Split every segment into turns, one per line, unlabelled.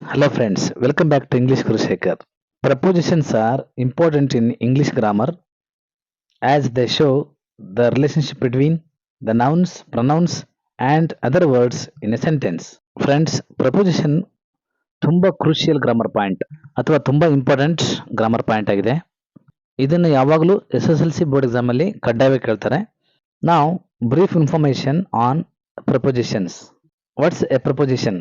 Hello friends, welcome back to English Guru Shekhar. Prepositions are important in English grammar as they show the relationship between the nouns, pronouns and other words in a sentence. Friends, preposition ತುಂಬಾ crucial grammar point ಅಥವಾ ತುಂಬಾ important grammar point ಆಗಿದೆ. ಇದನ್ನು ಯಾವಾಗಲೂ SSLC board exam ಅಲ್ಲಿ ಕಡ್ಡಾಯವಾಗಿ ಕೇಳ್ತಾರೆ. ನಾವು brief information on prepositions. What's a preposition?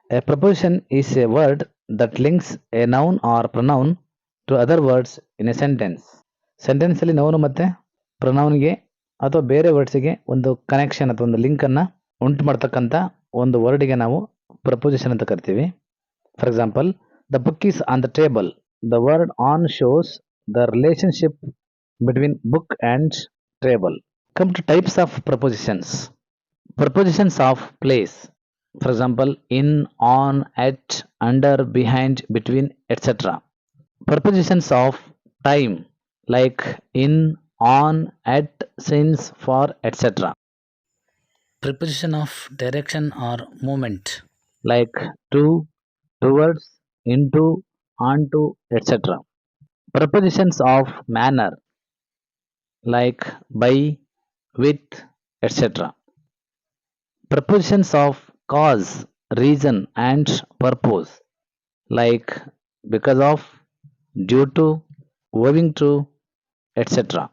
A preposition is a word that links a noun or pronoun to other words in a sentence. Sentence ಅಲ್ಲಿ noun ಮತ್ತೆ ಪ್ರೊನೌನ್ಗೆ ಅಥವಾ ಬೇರೆ ವರ್ಡ್ಸ್ಗೆ ಒಂದು ಕನೆಕ್ಷನ್ ಅಥವಾ ಒಂದು ಲಿಂಕ್ ಅನ್ನ ಉಂಟು ಮಾಡ್ತಕ್ಕಂಥ ಒಂದು ವರ್ಡ್ಗೆ ನಾವು ಪ್ರಪೋಸಿಷನ್ ಅಂತ ಕರಿತೀವಿ. For example, the book is on the table. The word on shows the relationship between book and table. Come two types of prepositions. Prepositions of place. For example, in, on, at, under, behind, between, etc. Prepositions of time like in, on, at, since, for, etc. Preposition of direction or movement like to, towards, into, onto, etc. Prepositions of manner like by, with, etc. Prepositions of cause, reason and purpose like because of, due to, owing to, etc.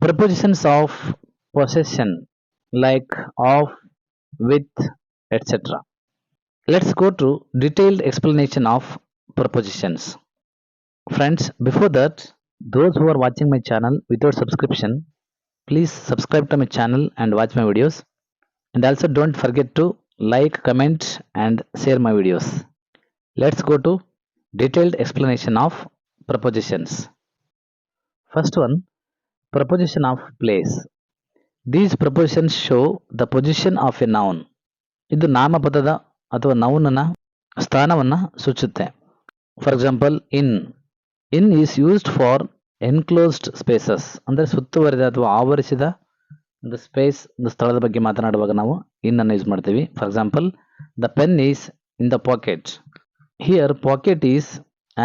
Prepositions of possession like of, with, etc. Let's go to detailed explanation of prepositions. Friends, before that, those who are watching my channel without subscription, please subscribe to my channel and watch my videos. And also don't forget to like, comment and share my videos. Let's go to detailed explanation of prepositions. First one, preposition of place. These prepositions show the position of a noun. ಇದು ನಾಮಪದದ ಅಥವಾ ನೌನನ ಸ್ಥಾನವನ್ನ ಸೂಚಿಸುತ್ತೆ. For example, in is used for enclosed spaces, ಅಂದರೆ ಸುತ್ತುವರಿದ ಅಥವಾ ಆವರಿಸಿದ ಒಂದು space, ಒಂದು ಸ್ಥಳದ ಬಗ್ಗೆ ಮಾತನಾಡುವಾಗ ನಾವು ಇನ್ ಅನ್ನು ಯೂಸ್ ಮಾಡ್ತೀವಿ. For example, the pen is in the pocket. Here pocket is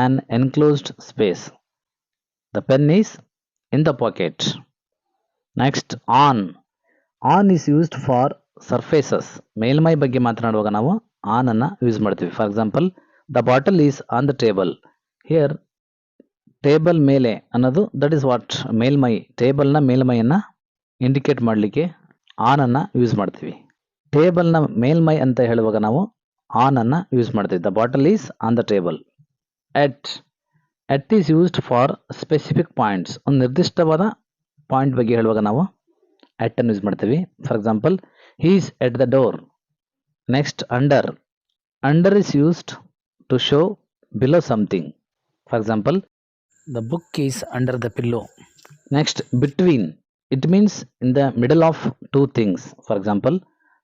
an enclosed space. The pen is in the pocket. Next, on is used for surfaces. ಮೇಲ್ಮೈ ಬಗ್ಗೆ ಮಾತನಾಡುವಾಗ ನಾವು ಆನ್ ಅನ್ನ ಯೂಸ್ ಮಾಡ್ತೀವಿ. For example, the bottle is on the table. Here table ಮೇಲೆ ಅನ್ನೋದು that is what ಮೇಲ್ಮೈ, ಟೇಬಲ್ನ ಮೇಲ್ಮೈಯನ್ನ ಇಂಡಿಕೇಟ್ ಮಾಡಲಿಕ್ಕೆ ಆನ್ ಅನ್ನ ಯೂಸ್ ಮಾಡ್ತೀವಿ. ಟೇಬಲ್ನ ಮೇಲ್ಮೈ ಅಂತ ಹೇಳುವಾಗ ನಾವು ಆನ್ ಅನ್ನ ಯೂಸ್ ಮಾಡ್ತೀವಿ. The bottle is on the table. At is used for specific points. ಒಂದು ನಿರ್ದಿಷ್ಟವಾದ ಪಾಯಿಂಟ್ ಬಗ್ಗೆ ಹೇಳುವಾಗ ನಾವು ಎಟ್ ಅನ್ನು ಯೂಸ್ ಮಾಡ್ತೀವಿ. For example, he is at the door. Next, under is used to show below something. For example, the book is under the pillow. Next, between. It means in the middle of two things. For example,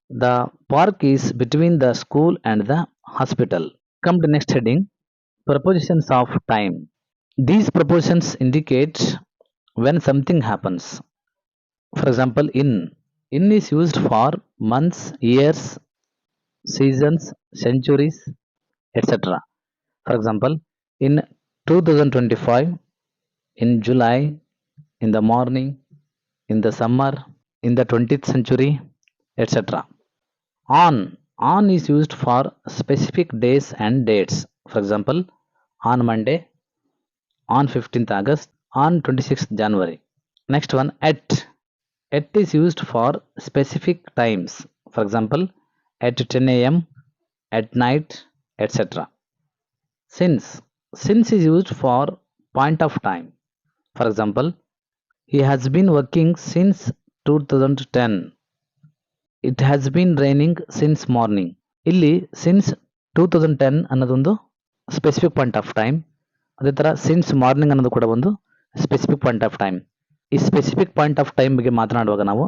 the park is between the school and the hospital. Come to next heading, prepositions of time. These prepositions indicate when something happens. For example, in is used for months, years, seasons, centuries, etc. For example, in 2025, in July, in the morning, in the summer, in the 20th century, etc. On is used for specific days and dates. For example, on Monday, on 15th August, on 26th January. Next one, at is used for specific times. For example, at 10 a.m., at night, etc. Since is used for point of time. For example, he has been working since 2010. It has been raining since morning. ಇಲ್ಲಿ since 2010 ಅನ್ನೋದೊಂದು specific point of time. ಅದೇ ಥರ since morning ಅನ್ನೋದು ಕೂಡ ಒಂದು specific point of time. ಈ specific point of time ಬಗ್ಗೆ ಮಾತನಾಡುವಾಗ ನಾವು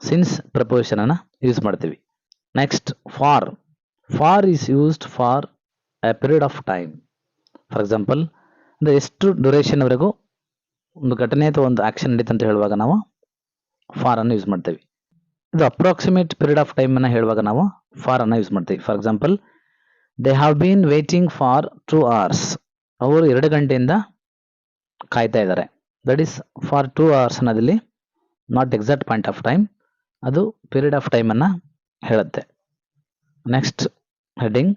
ಸಿನ್ಸ್ ಪ್ರಪೋಸಿಷನ್ ಅನ್ನ ಯೂಸ್ ಮಾಡ್ತೀವಿ. Next, for is used for A period of time. For example, ಅಂದರೆ ಎಷ್ಟು ಡ್ಯೂರೇಷನ್ ವರೆಗೂ ಒಂದು ಘಟನೆ ಅಥವಾ ಒಂದು ಆಕ್ಷನ್ ನಡೀತು ಅಂತ ಹೇಳುವಾಗ ನಾವು ಫಾರ್ ಅನ್ನು ಯೂಸ್ ಮಾಡ್ತೀವಿ. ಇದು ಅಪ್ರಾಕ್ಸಿಮೇಟ್ ಪೀರಿಯಡ್ ಆಫ್ ಟೈಮ್ ಅನ್ನ ಹೇಳುವಾಗ ನಾವು ಫಾರ್ ಅನ್ನ ಯೂಸ್ ಮಾಡ್ತೀವಿ. For example, they have been waiting for 2 hours. ಅವರು 2 ಗಂಟೆಯಿಂದ ಕಾಯ್ತಾ ಇದ್ದಾರೆ. ದಟ್ ಈಸ್ ಫಾರ್ 2 hours ಅನ್ನೋದಲ್ಲಿ not exact point of time, ಅದು ಪೀರಿಯಡ್ ಆಫ್ ಟೈಮ್ ಅನ್ನ ಹೇಳುತ್ತೆ. Next heading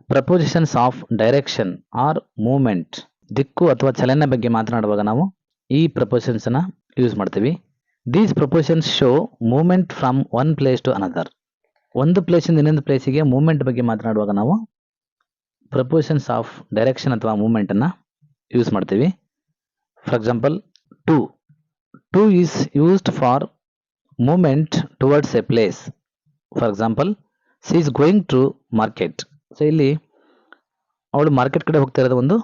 prepositions of direction or movement. ದಿಕ್ಕು ಅಥವಾ ಚಲನೆ ಬಗ್ಗೆ ಮಾತನಾಡುವಾಗ ನಾವು ಈ ಪ್ರಪೋಸಿಷನ್ಸ್ ಅನ್ನ ಯೂಸ್ ಮಾಡ್ತೀವಿ. These prepositions show movement from one place to another. ಒಂದು ಪ್ಲೇಸಿಂದ ಇನ್ನೊಂದು ಪ್ಲೇಸಿಗೆ ಮೂವ್ಮೆಂಟ್ ಬಗ್ಗೆ ಮಾತನಾಡುವಾಗ ನಾವು ಪ್ರಪೋಸಿಷನ್ಸ್ ಆಫ್ ಡೈರೆಕ್ಷನ್ ಅಥವಾ ಮೂವ್ಮೆಂಟ್ ಅನ್ನ ಯೂಸ್ ಮಾಡ್ತೀವಿ. For example, to is used for movement towards a place. For example, she is going to market. So ಇಲ್ಲಿ ಅವಳು ಮಾರ್ಕೆಟ್ ಕಡೆ ಹೋಗ್ತಾ ಇರೋದು ಒಂದು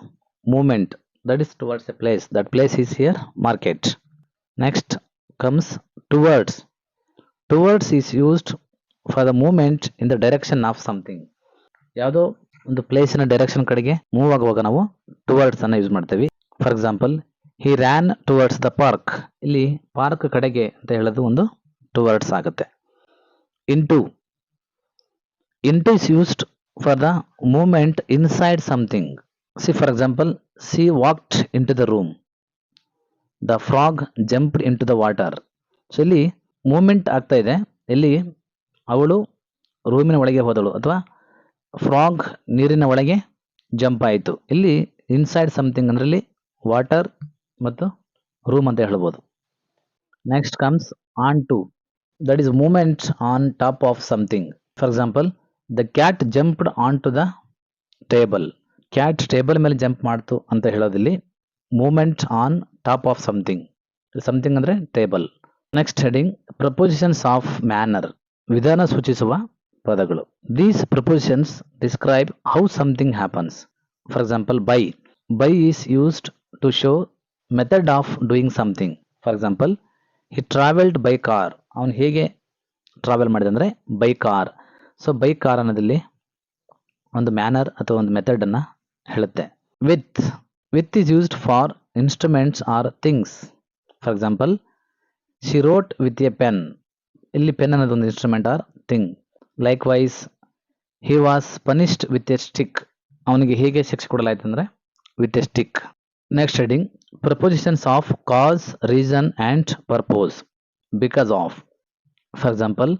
movement, that is towards a place. That place is here market. Next comes towards. Towards is used for the movement in the direction of something. ಯಾವುದೋ ಒಂದು ಪ್ಲೇಸಿನ direction ಕಡೆಗೆ move ಆಗುವಾಗ ನಾವು ಟುವರ್ಡ್ಸ್ ಅನ್ನ ಯೂಸ್ ಮಾಡ್ತೀವಿ. For example, he ran towards the park. ಇಲ್ಲಿ park ಕಡೆಗೆ ಅಂತ ಹೇಳೋದು ಒಂದು ಟುವರ್ಡ್ಸ್ ಆಗುತ್ತೆ. Into is used for the movement inside something. See, for example, she walked into the room. The frog jumped into the water. So ಇಲ್ಲಿ movement ಆಗ್ತಾ ಇದೆ. ಇಲ್ಲಿ ಅವಳು ರೂಮಿನ ಒಳಗೆ ಹೋದಳು ಅಥವಾ ಫ್ರಾಗ್ ನೀರಿನ ಒಳಗೆ ಜಂಪ್ ಆಯಿತು. ಇಲ್ಲಿ ಇನ್ಸೈಡ್ ಸಮಥಿಂಗ್ ಅಂದ್ರೆ ಇಲ್ಲಿ ವಾಟರ್ ಮತ್ತು ರೂಮ್ ಅಂತ ಹೇಳ್ಬೋದು. Next comes on to. That is movement on top of something. For example, the cat jumped on to the table. Cat table ಮೇಲೆ ಜಂಪ್ ಮಾಡ್ತು ಅಂತ ಹೇಳೋದಿಲ್ಲಿ movement on top of something. Something ಅಂದ್ರೆ table. Next heading prepositions of manner. ವಿಧಾನ ಸೂಚಿಸುವ ಪದಗಳು. These prepositions describe how something happens. For example, by. By is used to show method of doing something. For example, he travelled by car. ಅವನು ಹೇಗೆ travel ಮಾಡಿದೆ ಅಂದ್ರೆ by car. So by car ಅನ್ನೋದಲ್ಲಿ ಒಂದು manner ಅಥವಾ ಒಂದು method ಅನ್ನ ಹೇಳುತ್ತೆ. With is used for instruments or things. For example, she wrote with a pen. ಇಲ್ಲಿ ಪೆನ್ ಅನ್ನೋದು ಒಂದು instrument or thing. Likewise, he was punished with a stick. ಅವನಿಗೆ ಹೇಗೆ ಶಿಕ್ಷೆ ಕೊಡಲಾಯ್ತು ಅಂದ್ರೆ with a stick. Next heading prepositions of cause, reason and purpose. Because of. For example,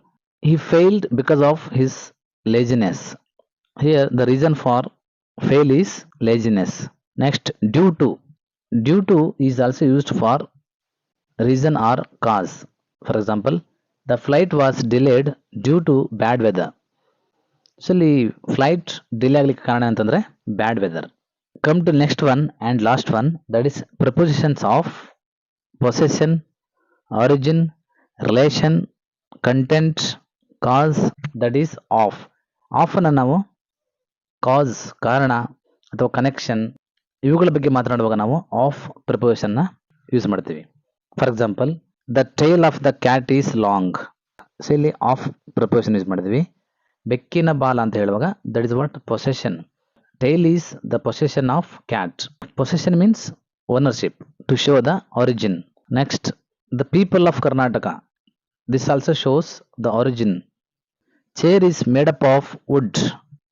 he failed because of his laziness. Here the reason for fail is laziness. Next, due to. Due to is also used for reason or cause. For example, the flight was delayed due to bad weather. So ಇಲ್ಲಿ flight delay ಆಗ್ಲಿಕ್ಕೆ ಕಾರಣ ಅಂತಂದ್ರೆ bad weather. Come to next one and last one, that is prepositions of possession, origin, relation, content, cause, that is of. Of ಅನ್ನು ನಾವು ಕಾಸ್ ಕಾರಣ ಅಥವಾ connection ಇವುಗಳ ಬಗ್ಗೆ ಮಾತನಾಡುವಾಗ ನಾವು ಆಫ್ ಪ್ರಿಪೋಸಿಷನ್ ನ ಯೂಸ್ ಮಾಡ್ತೀವಿ. For example, the tail of the cat is long. So ಇಲ್ಲಿ ಆಫ್ ಪ್ರಿಪೋಸಿಷನ್ ಯೂಸ್ ಮಾಡಿದ್ವಿ. ಬೆಕ್ಕಿನ ಬಾಲ ಅಂತ ಹೇಳುವಾಗ that is what possession. Tail is the possession of cat. Possession means ownership to show the origin. Next, the people of Karnataka. This also shows the origin. Chair is made up of wood.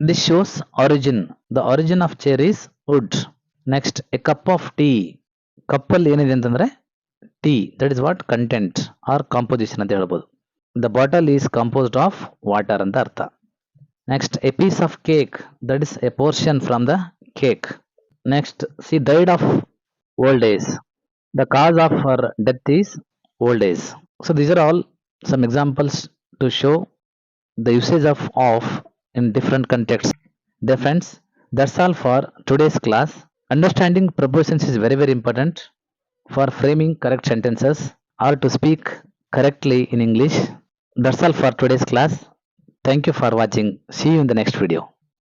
This shows origin. The origin of chair is wood. Next, a cup of tea. ಕಪ್ಪಲ್ಲಿ ಏನಿದೆ ಅಂತಂದ್ರೆ tea. That is what content are composition ಅಂತ ಹೇಳ್ಬೋದು. The bottle is composed of water ಅಂತ ಅರ್ಥ. Next, a piece of cake. That is a portion from the cake. Next, she died of old age. The cause of her death is old age. So these are all some examples to show the usage of in different contexts. Dear friends, that's all for today's class. Understanding prepositions is very very important for framing correct sentences or to speak correctly in English. That's all for today's class. Thank you for watching. See you in the next video.